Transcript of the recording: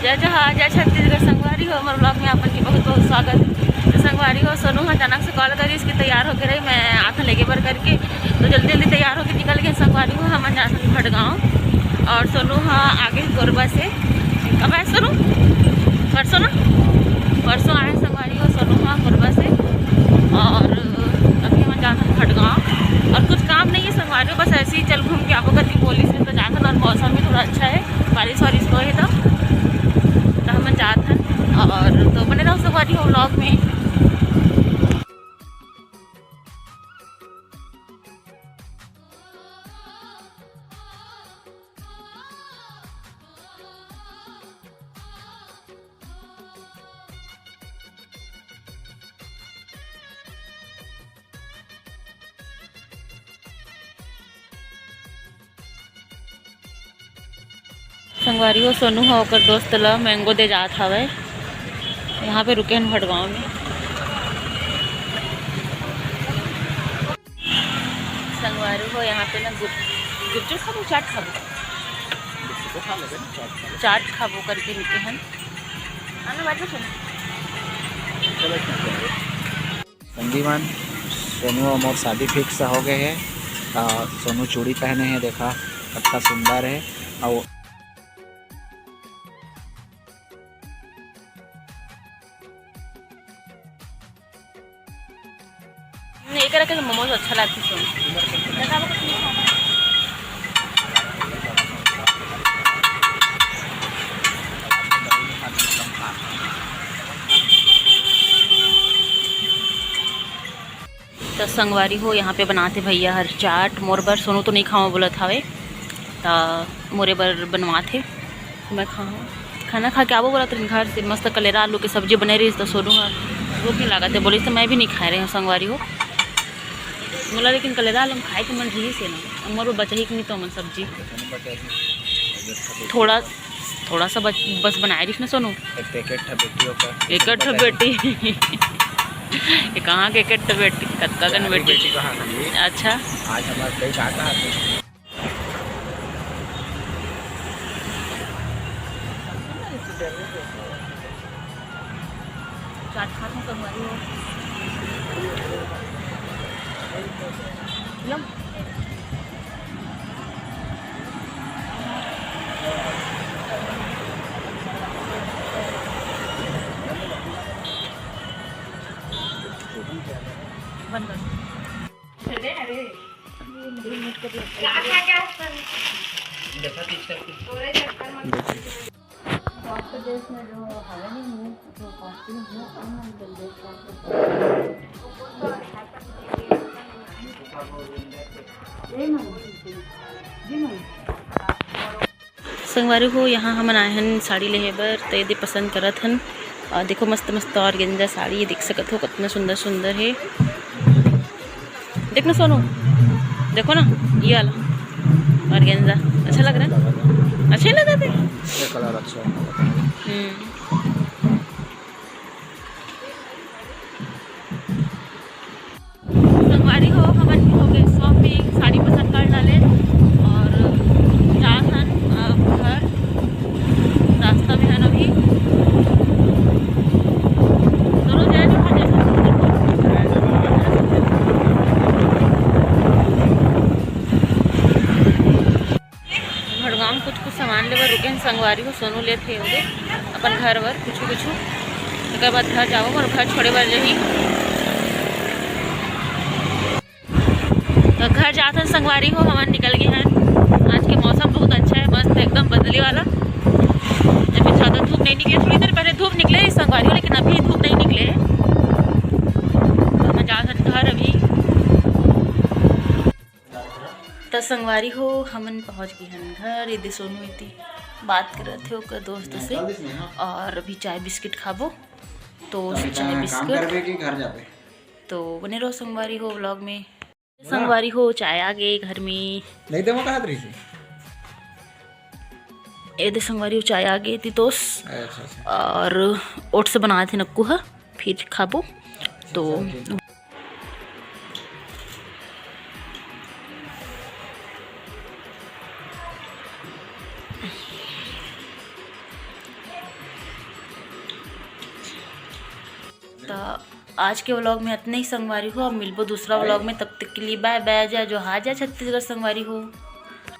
जय जहाँ जय छत्तीसगढ़। संगवारी हो हमारे ब्लॉग में आपन के बहुत बहुत स्वागत है। तो संगवारी हो सोनू अचानक से कॉल करी, इसकी तैयार होकर रही, मैं आता लेके बर करके तो जल्दी जल्दी तैयार होकर निकल गए। संगवारी हो हम जाते भटगाँव और सोनू हाँ आगे कोरबा से। कब आए सोनू? परसों ना, परसों आए संगवारी हो सोनू हाँ कोरबा से। और अभी हम जाते हैं भटगाँव और कुछ काम नहीं है संगवारी हो, बस ऐसे ही चल घूम के आपको करके पुलिस में तो जाते हैं। और मौसम भी थोड़ा अच्छा है, बारिश वारिश हो है तो हम जाते हैं। और तो बने रहो संगवारी हो व्लॉग में। संगवारी हो सोनू होकर दोस्त ला मैंगो दे जात हवे, यहाँ पे रुके हैं भटगाँव में। संगवारी हो यहाँ पे ना गुपचुप खाबो चाट खाबो, चाट खाबो करके निके हैं। आना बात सुन संदीवान सोनू और मोर शादी फिक्स हो गए है। सोनू चूड़ी पहने हैं, देखा अच्छा सुंदर है। और एक रखे मोमोज अच्छा लगता है सोनू। तो संगवारी हो यहाँ पे बनाते भैया हर चाट मोर बर। सोनू तो नहीं खाओ बोला था वे, तो मोरे बर बनवाते मैं खाऊँ। खाना खा के आवो बोला तो घर से मस्त कलेरा आलू की सब्जी बने रही, तो सोनू भूख नहीं लगा थे बोली तो मैं भी नहीं खा रही हूँ संगवारी हो बोला। लेकिन कलेरा आलू खाए के मन रही से ना मोर बचा ही नहीं तो मन सब्जी थोड़ा थोड़ा सा बस बनाए रही ना सोनू। एक बेटी ये कहाँ के कट बेटी कत्ता कन बेटी? अच्छा आज हमारे चाट खाते हैं संगवारी हो। बंद कर देश में जो हवा नहीं है जो कॉस्ट्यूम संगवारी हो यहाँ हम आए हैं साड़ी लेहे बर, तो यदि पसंद करत हन और देखो मस्त मस्त ऑर्गेन्जा साड़ी ये देख सकत हो कितना सुंदर सुंदर है। देखना सोनू देखो ना ये वाला ऑर्गेन्जा अच्छा लग रहा है, अच्छे लगा थे कलर अच्छा। संगवारी हो हमन हो गए शॉपिंग, साड़ी पसंद कर डाले और जाहन घर रास्ता में है ना अभी दोनों जाए भटगाँव कुछ कुछ सामान ले रुके हैं संगवारी हो सोनू ले थे होगे अपन घर वर कुछ एक बाद घर जाओ और घर छोड़े बार रही तो घर जाते हैं संगवारी हो हम निकल गए हैं। आज के मौसम बहुत अच्छा है, मस्त एकदम बदली वाला। अभी ज़्यादा धूप नहीं निकले, थोड़ी देर पहले धूप निकले संगवारी हो, लेकिन अभी धूप नहीं निकले। तो हम जाते हैं घर अभी। तो संगवारी हो हमन पहुंच गए हैं घर। यदि सोनू इतनी बात कर रहे थे ओकर दोस्त से और अभी चाय बिस्किट खाबो, तो चाय बिस्किट तो बने रहो संगवारी हो व्लॉग में। संगवारी हो चाय आ गए घर में नहीं दे कहा रही यदि संगवारी हो चाय आ गई थी तो और ओट से बनाए थे नक्कू है फिर खाबो तो तो आज के व्लॉग में इतने ही संगवारी हो। अब मिलबो दूसरा व्लॉग में, तब तक के लिए बाय बाय। जय जोहार, जय छत्तीसगढ़ संगवारी हो।